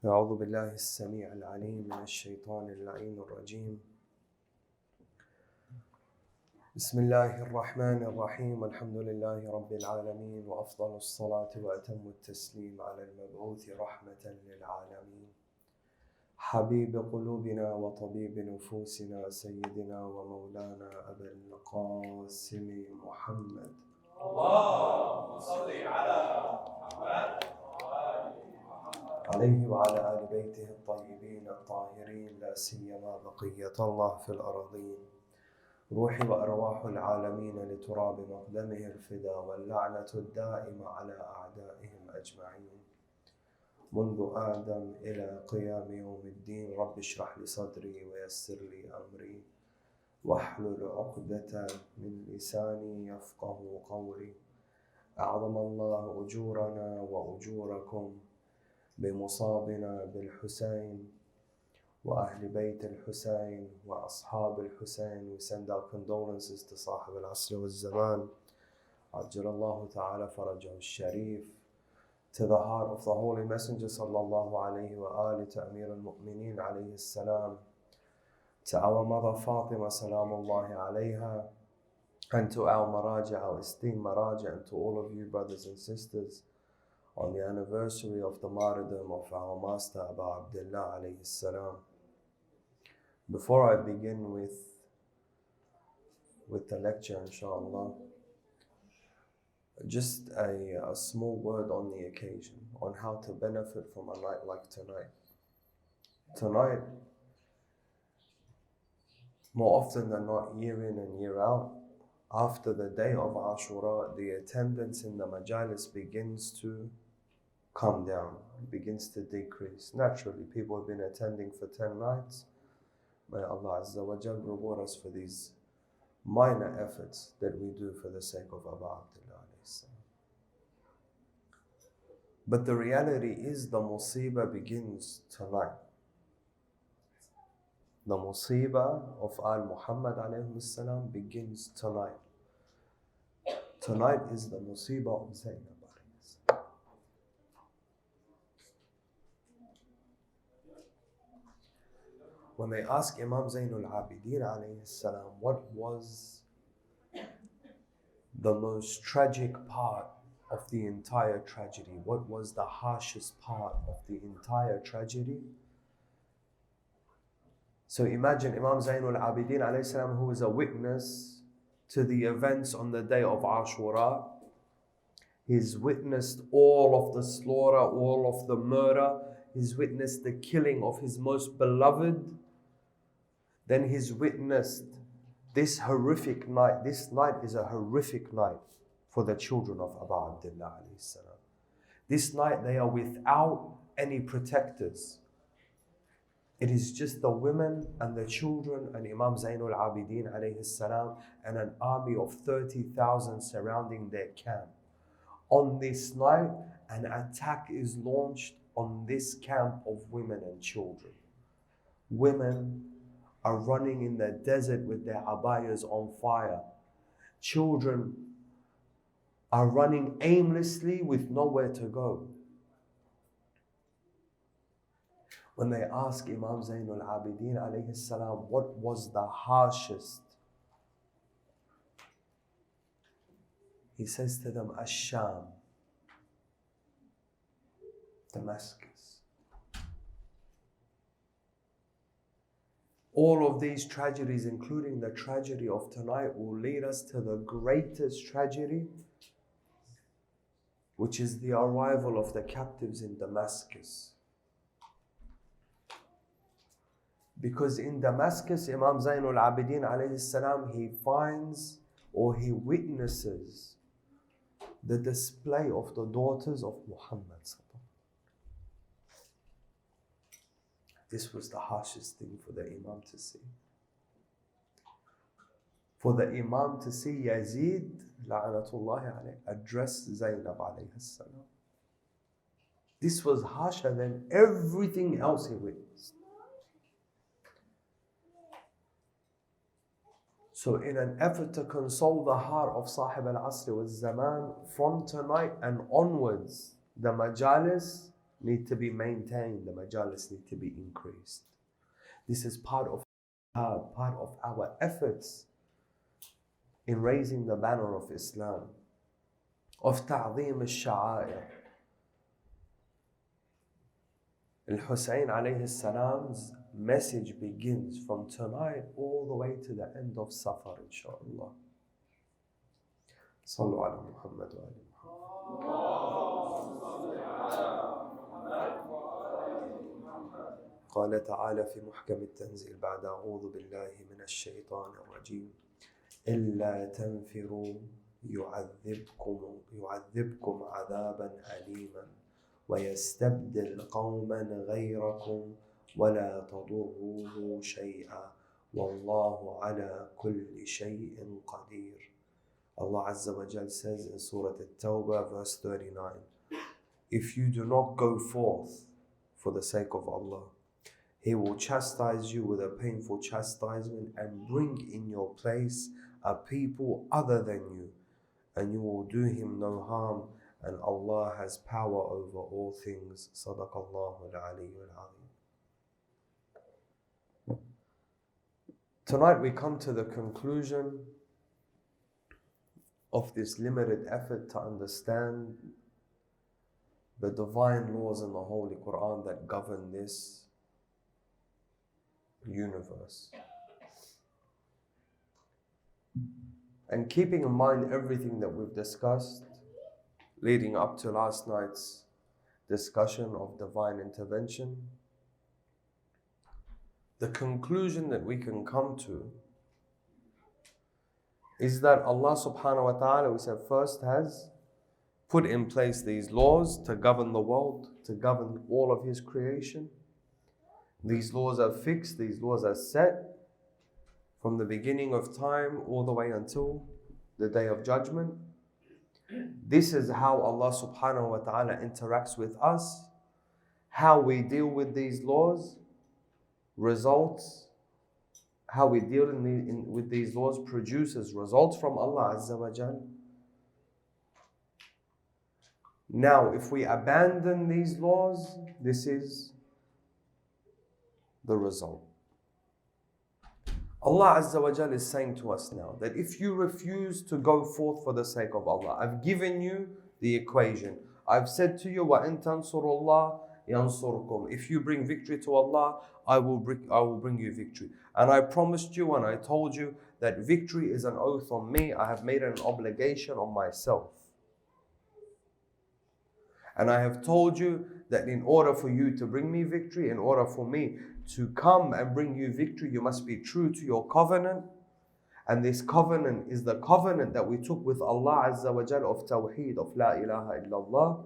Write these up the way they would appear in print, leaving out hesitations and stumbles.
أعوذ بالله السميع العليم من الشيطان اللعين الرجيم. بسم الله الرحمن الرحيم. الحمد لله رب العالمين، وأفضل الصلاة وأتم التسليم على المبعوث رحمة للعالمين، حبيب قلوبنا وطبيب نفوسنا، سيدنا ومولانا أبا القاسم محمد. اللهم صل على محمد عليه وعلى آل بيته الطيبين الطاهرين، لا سيما بقية الله في الأراضين. روحي وأرواح العالمين لتراب مقدمه الفدا، واللعنة الدائمة على أعدائهم أجمعين منذ آدم إلى قيام يوم الدين. رب اشرح لي صدري ويسر لي أمري واحلل عقدة من لساني يفقه قولي. أعظم الله أجورنا وأجوركم بمصابنا بالحسين وأهل بيت الحسين وأصحاب الحسين. We send our condolences to صاحب العصر والزمان عجل الله تعالى فرجه الشريف, to the heart of the Holy Messenger sallallahu alayhi wa alihi, to Amir al-Mu'mineen alayhi salam, to our mother Fatima salamullahi alayha, and to our maraja, our esteemed maraja, and to all of you brothers and sisters on the anniversary of the martyrdom of our master Abu Abdullah alayhi salam. Before I begin with the lecture, inshallah, just a small word on the occasion, on how to benefit from a night like tonight. Tonight, more often than not, year in and year out, after the day of Ashura, the attendance in the Majalis begins to come down, begins to decrease. Naturally, people have been attending for 10 nights. May Allah Azza wa Jal reward us for these minor efforts that we do for the sake of Abu Abdullah alayhi salam. But the reality is the musibah begins tonight. The musibah of Al Muhammad alayhi salam begins tonight. Tonight is the musibah of Zainab alayhi salam. When they ask Imam Zainul Abidin alayhi salam, what was the most tragic part of the entire tragedy? What was the harshest part of the entire tragedy? So imagine Imam Zainul Abidin alayhi salam, who was a witness to the events on the day of Ashura. He's witnessed all of the slaughter, all of the murder. He's witnessed the killing of his most beloved. Then he's witnessed this horrific night. This night is a horrific night for the children of Abu Abdullah alayhi salam. This night they are without any protectors. It is just the women and the children and Imam Zainul Abidin alayhi salam and an army of 30,000 surrounding their camp. On this night, an attack is launched on this camp of women and children. Women are running in the desert with their abayas on fire. Children are running aimlessly with nowhere to go. When they ask Imam Zainul Abidin alayhi salam, what was the harshest? He says to them, Ash-Sham, Damascus. All of these tragedies, including the tragedy of tonight, will lead us to the greatest tragedy, which is the arrival of the captives in Damascus. Because in Damascus, Imam Zainul Abidin alayhi salam, he finds or he witnesses the display of the daughters of Muhammad. This was the harshest thing for the Imam to see. For the Imam to see Yazid, la'anatullahi alayhi, address Zainab alayhi salam. This was harsher than everything else he witnessed. So in an effort to console the heart of Sahib al-Asr wal-Zaman, from tonight and onwards, the Majalis need to be maintained, the majalis need to be increased. This is part of our efforts in raising the banner of Islam, of ta'zeem al-sha'air. Al-Hussein alayhi salam's message begins from tonight all the way to the end of Safar, inshaAllah. Sallu ala Muhammad wa ali Muhammad. قال تعالى في محكم التنزيل بعد أعوذ بالله من الشيطان الرجيم إلا تنفروا يعذبكم عذابا أليما ويستبدل قوما غيركم ولا تضروه شيئا والله على كل شيء قدير. Allah Azza wa Jal says in Surah At-Tawbah verse 39, if you do not go forth for the sake of Allah, He will chastise you with a painful chastisement and bring in your place a people other than you, and you will do him no harm, and Allah has power over all things. Sadaqallahu al-Aliyyul Azim. Tonight we come to the conclusion of this limited effort to understand the divine laws in the Holy Quran that govern this universe. And keeping in mind everything that we've discussed leading up to last night's discussion of divine intervention, the conclusion that we can come to is that Allah subhanahu wa ta'ala, we said first, has put in place these laws to govern the world, to govern all of His creation. These laws are fixed, these laws are set from the beginning of time all the way until the Day of Judgment. This is how Allah subhanahu wa ta'ala interacts with us, how we deal with these laws, results, how we deal with these laws produces results from Allah Azza wa Jal. Now, if we abandon these laws, this is the result. Allah Azza wa Jal is saying to us now that if you refuse to go forth for the sake of Allah, I've given you the equation. I've said to you, وَإِن تَنْصُرُوا اللَّهَ يَنْصُرْكُمْ. If you bring victory to Allah, I will bring you victory. And I promised you and I told you that victory is an oath on me. I have made an obligation on myself. And I have told you that in order for you to bring me victory, in order for me to come and bring you victory, you must be true to your covenant. And this covenant is the covenant that we took with Allah Azza wa Jal of Tawheed, of La ilaha illallah.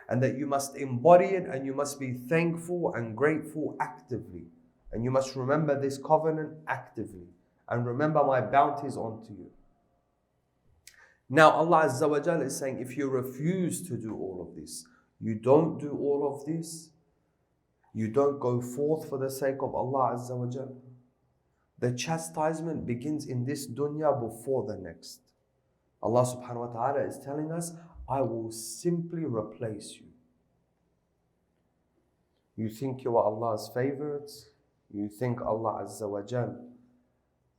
And that you must embody it and you must be thankful and grateful actively. And you must remember this covenant actively. And remember my bounties onto you. Now Allah Azza wa Jal is saying, if you refuse to do all of this, you don't do all of this, you don't go forth for the sake of Allah Azza wa Jal, the chastisement begins in this dunya before the next. Allah subhanahu wa ta'ala is telling us, I will simply replace you. You think you are Allah's favorites? You think Allah Azza wa Jal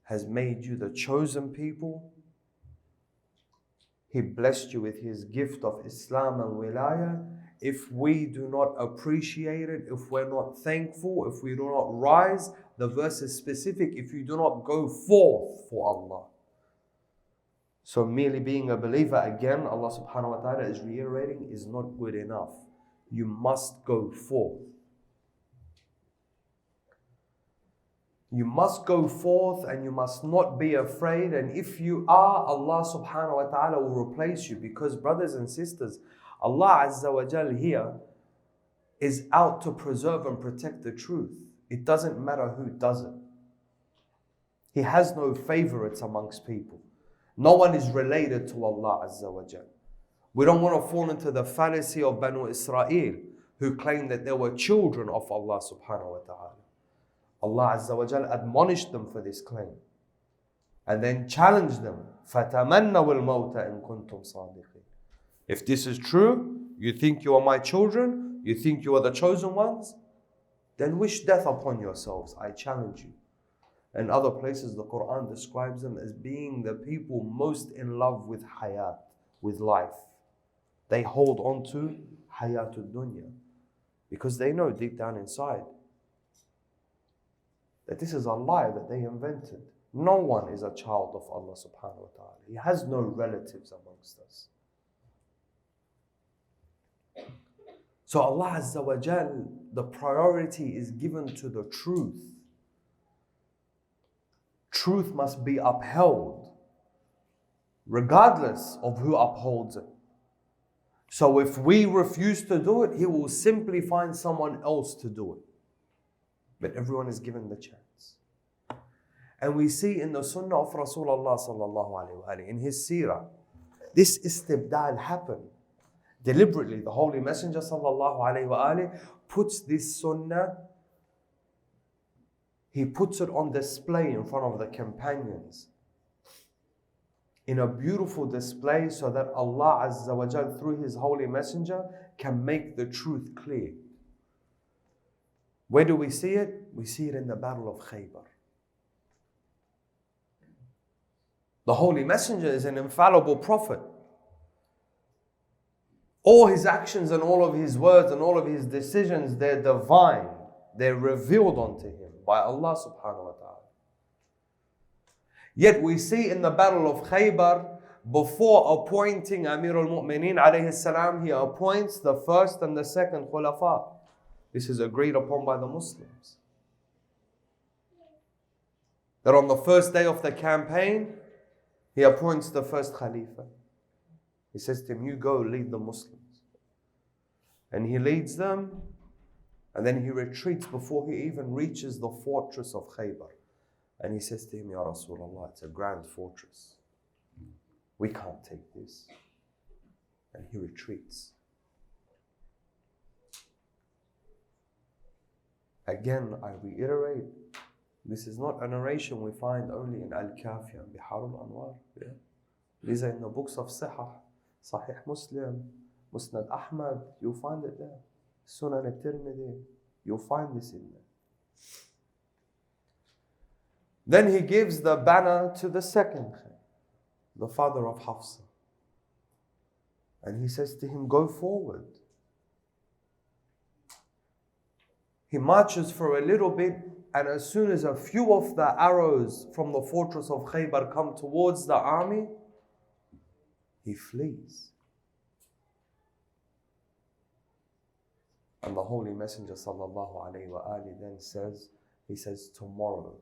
has made you the chosen people? He blessed you with His gift of Islam and Wilayah. If we do not appreciate it, if we're not thankful, if we do not rise, the verse is specific, if you do not go forth for Allah. So merely being a believer, again, Allah subhanahu wa ta'ala is reiterating, is not good enough. You must go forth. You must go forth and you must not be afraid. And if you are, Allah subhanahu wa ta'ala will replace you. Because brothers and sisters, Allah Azza wa Jal here is out to preserve and protect the truth. It doesn't matter who does it. He has no favorites amongst people. No one is related to Allah Azza wa Jal. We don't want to fall into the fallacy of Banu Israel, who claimed that they were children of Allah subhanahu wa ta'ala. Allah Azza wa Jal admonished them for this claim and then challenged them. فَتَمَنَّوُا الْمَوْتَ إِن كُنْتُمْ صَادِقِينَ. If this is true, you think you are my children, You think you are the chosen ones? Then wish death upon yourselves. I challenge you. In other places, the Quran describes them as being the people most in love with hayat, with life. They hold on to hayatul dunya because they know deep down inside that this is a lie that they invented. No one is a child of Allah subhanahu wa ta'ala. He has no relatives amongst us. So Allah Azza wa Jal, the priority is given to the truth. Truth must be upheld, regardless of who upholds it. So if we refuse to do it, He will simply find someone else to do it. But everyone is given the chance. And we see in the Sunnah of Rasulallah sallallahu alayhi wa in his seerah, this istibdal happened. Deliberately, the Holy Messenger sallallahu alayhi wa puts this Sunnah, he puts it on display in front of the companions. In a beautiful display so that Allah Azza wa Jal through His Holy Messenger can make the truth clear. Where do we see it? We see it in the Battle of Khabar. The Holy Messenger is an infallible prophet. All his actions and all of his words and all of his decisions, they're divine. They're revealed unto him by Allah subhanahu wa ta'ala. Yet we see in the Battle of Khabar, before appointing Amir al-Mu'mineen alayhi salam, he appoints the first and the second khulafa. This is agreed upon by the Muslims. That on the first day of the campaign, he appoints the first Khalifa. He says to him, you go lead the Muslims. And he leads them, and then he retreats before he even reaches the fortress of Khabar. And he says to him, Ya Rasulallah, it's a grand fortress. We can't take this. And he retreats. Again, I reiterate, this is not a narration we find only in Al-Kafi and Bihar al-Anwar. Yeah? These are in the books of Sahih Muslim, Musnad Ahmad, you'll find it there. Sunan al-Tirmidhi, you'll find this in there. Then he gives the banner to the second Khalif, the father of Hafsa. And he says to him, go forward. He marches for a little bit, and as soon as a few of the arrows from the fortress of Khaybar come towards the army, he flees. And the Holy Messenger sallallahu alayhi wa alihi then says, he says, tomorrow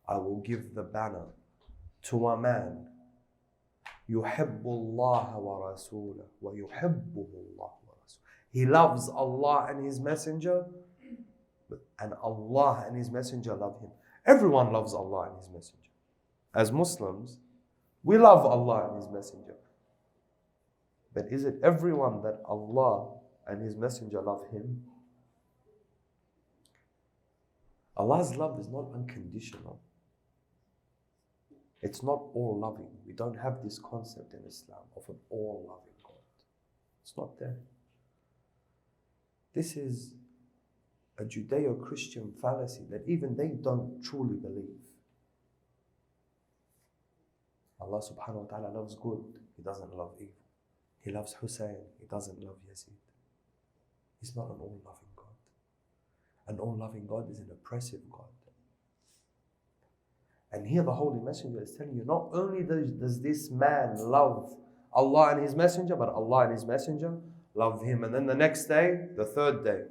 I will give the banner to a man يُحِبُّ اللَّهَ وَرَسُولَهُ وَيُحِبُّهُ اللَّهُ وَرَسُولُهُ. He loves Allah and His Messenger, and Allah and His Messenger love him. Everyone loves Allah and His Messenger. As Muslims, we love Allah and His Messenger. But is it everyone that Allah and His Messenger love Him? Allah's love is not unconditional. It's not all-loving. We don't have this concept in Islam of an all-loving God. It's not there. This is a Judeo-Christian fallacy that even they don't truly believe. Allah subhanahu wa ta'ala loves good. He doesn't love evil. He loves Hussein. He doesn't love Yazid. He's not an all-loving God. An all-loving God is an oppressive God. And here the Holy Messenger is telling you, not only does this man love Allah and His Messenger, but Allah and His Messenger love him. And then the next day, the third day.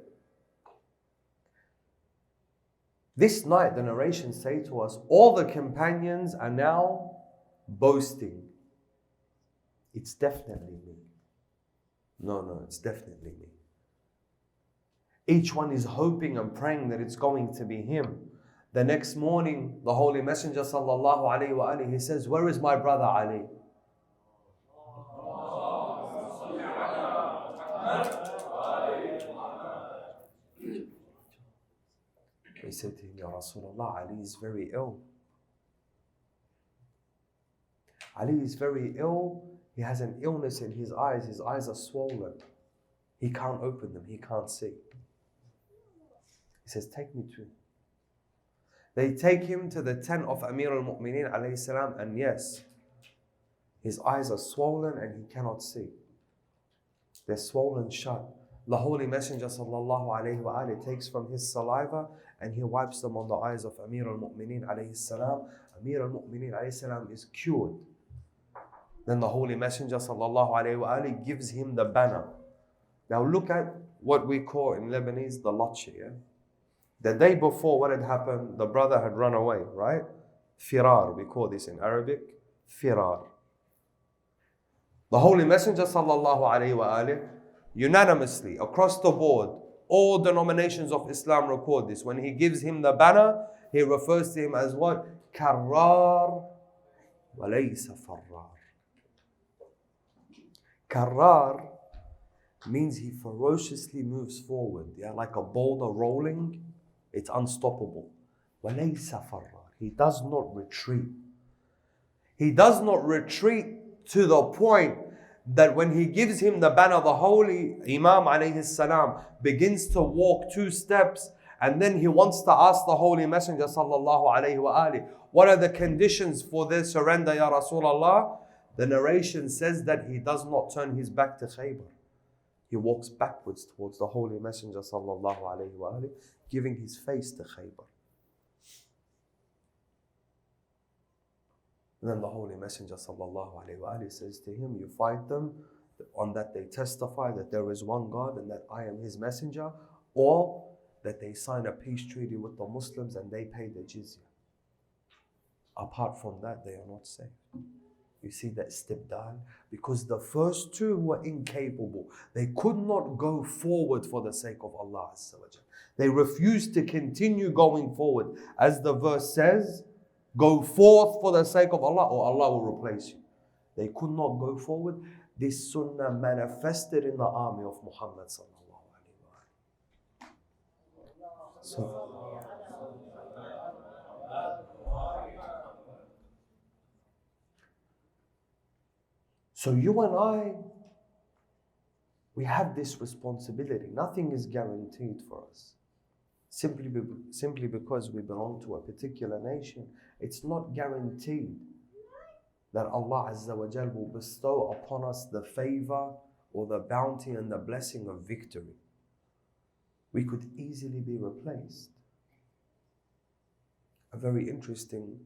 This night, the narrations say to us, all the companions are now boasting. It's definitely me. No, it's definitely me. Each one is hoping and praying that it's going to be him. The next morning, the Holy Messenger sallallahu alayhi wa alihi, he says, where is my brother Ali? He said to him, Ya Rasulallah, Ali is very ill. Ali is very ill. He has an illness in his eyes. His eyes are swollen. He can't open them, he can't see. He says, take me to him. They take him to the tent of Amir al-Mu'mineen alayhi salam, and yes, his eyes are swollen and he cannot see. They're swollen shut. The Holy Messenger sallallahu alayhi wa alayhi takes from his saliva and he wipes them on the eyes of Amir al-Mu'mineen alayhi salam. Amir al-Mu'mineen alayhi salam is cured. Then the Holy Messenger sallallahu alayhi wa alayhi gives him the banner. Now look at what we call in Lebanese the lachi. Yeah? The day before, what had happened? The brother had run away, right? Firar, we call this in Arabic, firar. The Holy Messenger sallallahu alayhi wa alayhi, unanimously, across the board, all denominations of Islam record this. When he gives him the banner, he refers to him as what? Karrar wa laysa farrar. Karrar means he ferociously moves forward, yeah, like a boulder rolling. It's unstoppable. وَلَيْسَ فَرَّارٍ. He does not retreat. He does not retreat to the point that when he gives him the banner, the holy Imam alayhi salam begins to walk 2 steps, and then he wants to ask the Holy Messenger sallallahu alayhi wa alihi, what are the conditions for their surrender, Ya Rasulallah? The narration says that he does not turn his back to Khaybar. He walks backwards towards the Holy Messenger sallallahu alayhi wa alihi, giving his face to Khaybar. And then the Holy Messenger sallallahu alayhi wa alihi says to him, you fight them, on that they testify that there is one God and that I am his messenger, or that they sign a peace treaty with the Muslims and they pay the jizya. Apart from that, they are not safe. You see that istibdal? Because the first 2 were incapable. They could not go forward for the sake of Allah Azza wa Jal. They refused to continue going forward. As the verse says, go forth for the sake of Allah or Allah will replace you. They could not go forward. This sunnah manifested in the army of Muhammad sallallahu alaihi wasallam. So you and I, we have this responsibility. Nothing is guaranteed for us. Simply because we belong to a particular nation, it's not guaranteed that Allah Azza wa Jal will bestow upon us the favor or the bounty and the blessing of victory. We could easily be replaced. A very interesting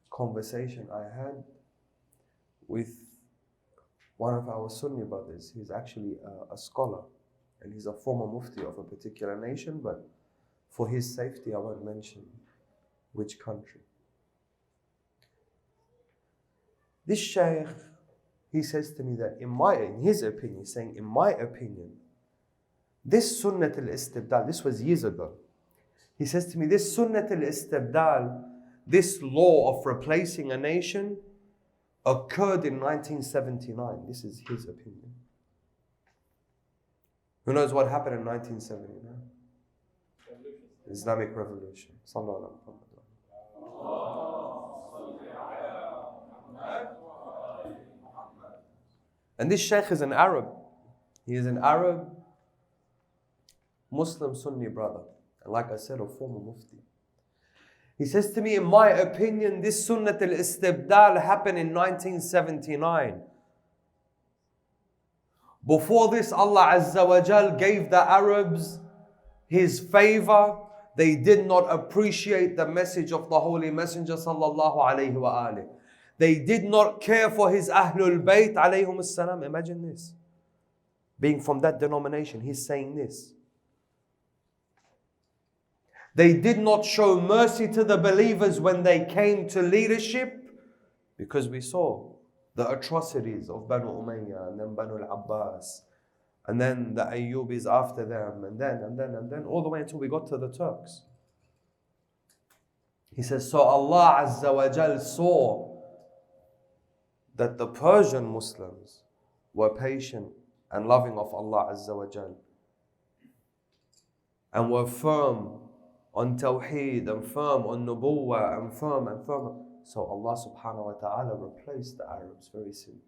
conversation I had with one of our Sunni brothers. He's actually a scholar and he's a former mufti of a particular nation, but for his safety I won't mention which country. This Shaykh, he says to me that in his opinion, saying in my opinion, this Sunnat al-Istibdal, this was years ago. He says to me, this Sunnat al-Istibdal, this law of replacing a nation, occurred in 1979. This is his opinion. Who knows what happened in 1979? Islamic Revolution. Sallallahu alaihi wasallam. And this Shaykh is an Arab. He is an Arab Muslim Sunni brother. And like I said, a former mufti. He says to me, in my opinion, this Sunnat al-Istibdal happened in 1979. Before this, Allah Azza wa Jal gave the Arabs His favor. They did not appreciate the message of the Holy Messenger sallallahu alayhi wa alihi. They did not care for his Ahlul Bayt alayhum as-salam. Imagine this. Being from that denomination, he's saying this. They did not show mercy to the believers when they came to leadership, because we saw the atrocities of Banu Umayyah and then Banu al-Abbas and then the Ayyubis after them and then all the way until we got to the Turks. He says, so Allah Azza wa Jal saw that the Persian Muslims were patient and loving of Allah Azza wa Jal and were firm on Tawheed and firm on Nubuwwah and firm. So Allah subhanahu wa ta'ala replaced the Arabs very simply.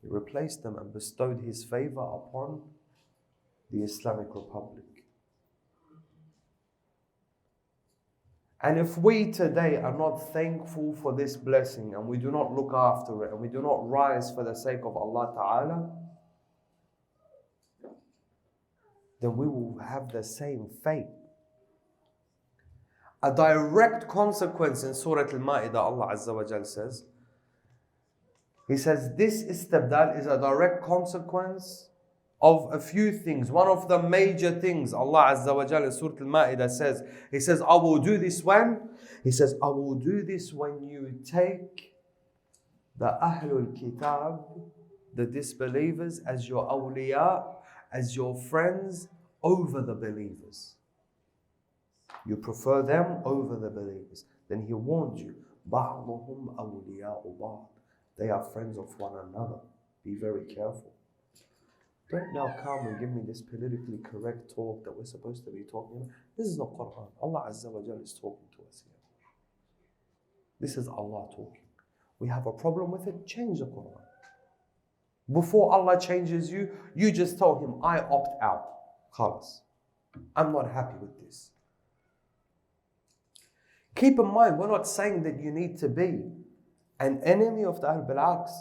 He replaced them and bestowed His favor upon the Islamic Republic. And if we today are not thankful for this blessing and we do not look after it and we do not rise for the sake of Allah Ta'ala, then we will have the same fate. A direct consequence in Surah Al-Ma'idah, Allah Azza wa Jal says, He says this istabdal is a direct consequence of a few things. One of the major things Allah Azza wa Jalla in Surah Al-Ma'idah says, He says, I will do this when? He says, I will do this when you take the Ahlul Kitab, the disbelievers, as your awliya, as your friends over the believers. You prefer them over the believers. Then He warned you, بَعْضُهُمْ أَوْلِيَاءُ بَعْضٍ. They are friends of one another. Be very careful. Don't now come and give me this politically correct talk that we're supposed to be talking about. This is not Quran. Allah Azza wa Jalla is talking to us here. This is Allah talking. We have a problem with it, change the Quran. Before Allah changes you, you just tell Him, I opt out. Khalas. I'm not happy with this. Keep in mind, we're not saying that you need to be an enemy of the Ahl Bil'aqs.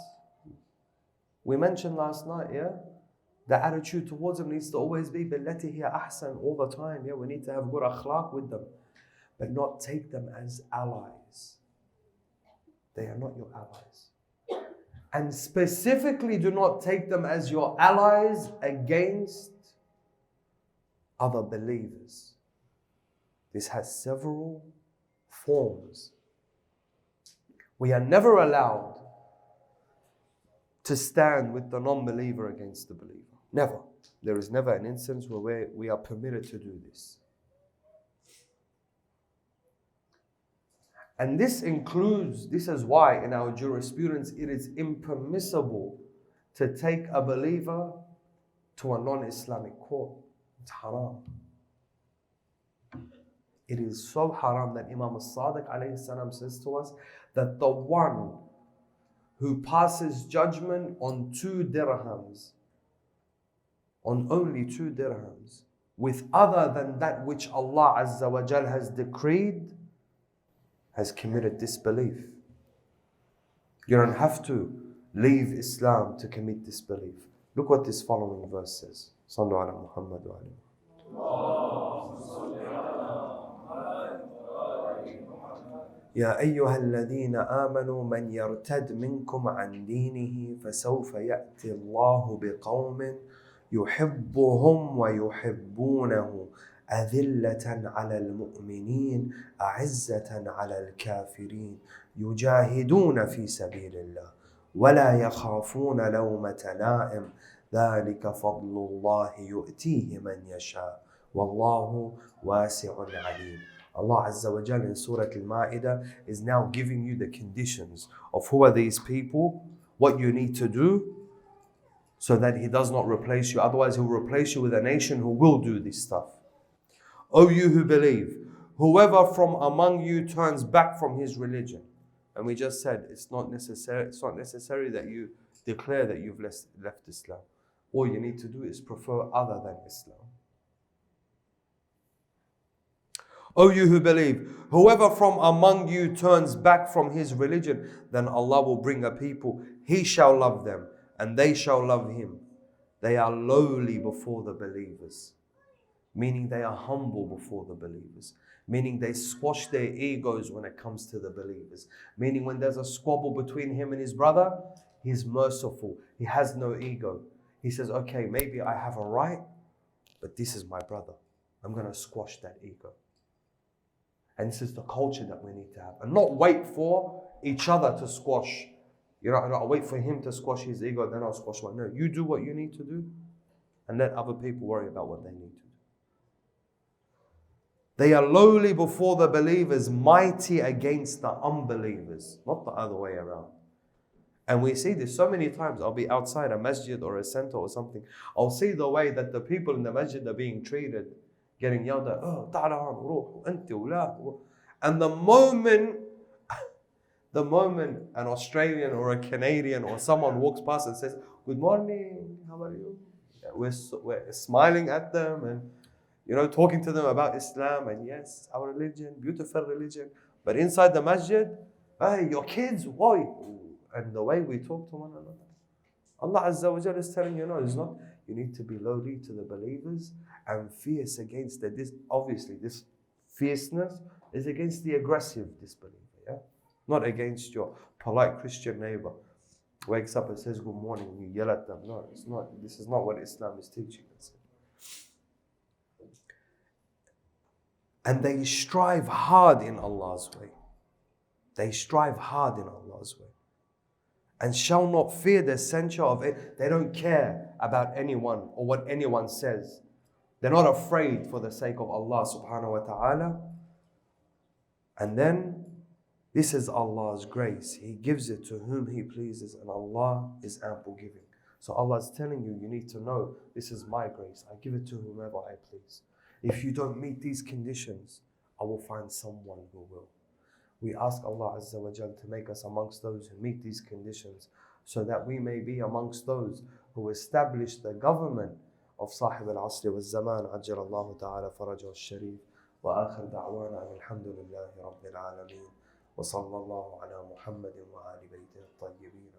We mentioned last night, yeah? The attitude towards them needs to always be billati hiya ahsan all the time. Yeah, we need to have good akhlaq with them, but not take them as allies. They are not your allies. And specifically, do not take them as your allies against other believers. This has several forms. We are never allowed to stand with the non-believer against the believer. Never. There is never an instance where we are permitted to do this. And this is why in our jurisprudence it is impermissible to take a believer to a non-Islamic court. It's haram. It is so haram that Imam As-Sadiq alayhi salam says to us that the one who passes judgment on 2 dirhams, on only 2 dirhams, with other than that which Allah Azza wa Jal has decreed, has committed disbelief. You don't have to leave Islam to commit disbelief. Look what this following verse says. Sallu ala Muhammad wa alayhi. يا أيها الذين آمنوا من يرتد منكم عن دينه فسوف يأتي الله بقوم يحبهم ويحبونه أذلة على المؤمنين أعزة على الكافرين يجاهدون في سبيل الله ولا يخافون لومة لائم ذلك فضل الله يؤتيه من يشاء والله واسع عليم. Allah Azza wa Jalla in Surah Al-Ma'idah is now giving you the conditions of who are these people, what you need to do so that He does not replace you. Otherwise He'll replace you with a nation who will do this stuff. O you who believe, whoever from among you turns back from his religion. And we just said it's not necessary that you declare that you've left Islam. All you need to do is prefer other than Islam. O you who believe, whoever from among you turns back from his religion, then Allah will bring a people, He shall love them, and they shall love Him. They are lowly before the believers, meaning they are humble before the believers, meaning they squash their egos when it comes to the believers, meaning when there's a squabble between him and his brother, he's merciful, he has no ego. He says, okay, maybe I have a right, but this is my brother. I'm going to squash that ego. And this is the culture that we need to have. And not wait for each other to squash. You know, I'll wait for him to squash his ego, then I'll squash mine. No, you do what you need to do and let other people worry about what they need to do. They are lowly before the believers, mighty against the unbelievers. Not the other way around. And we see this so many times. I'll be outside a masjid or a center or something. I'll see the way that the people in the masjid are being treated. Getting yelled at, oh, ta'ala, ruh, anti, wala. And the moment The moment an Australian or a Canadian or someone walks past and says, "Good morning, how are you?" We're smiling at them and talking to them about Islam and yes, our religion, beautiful religion. But inside the masjid, hey, your kids, why? And the way we talk to one another. Allah Azza wa Jalla is telling you, no, it's not. You need to be lowly to the believers and fierce against obviously this fierceness is against the aggressive disbeliever, yeah? Not against your polite Christian neighbor. Wakes up and says good morning, you yell at them. No, it's not. This is not what Islam is teaching us. And they strive hard in Allah's way. They strive hard in Allah's way. And shall not fear the censure of it. They don't care about anyone or what anyone says. They're not afraid for the sake of Allah subhanahu wa ta'ala. And then, this is Allah's grace. He gives it to whom He pleases, and Allah is ample giving. So Allah is telling you, you need to know, this is my grace. I give it to whomever I please. If you don't meet these conditions, I will find someone who will. We ask Allah Azza wa Jal to make us amongst those who meet these conditions, so that we may be amongst those who establish the government of Sahib al-Asr wal-Zaman, Ajjal Allahu ta'ala farajahu al-Sharif. Wa akhir da'wana alhamdulillahi rabbil alameen. Wa sallallahu ala Muhammadin wa ali baytihi at-tayyibin.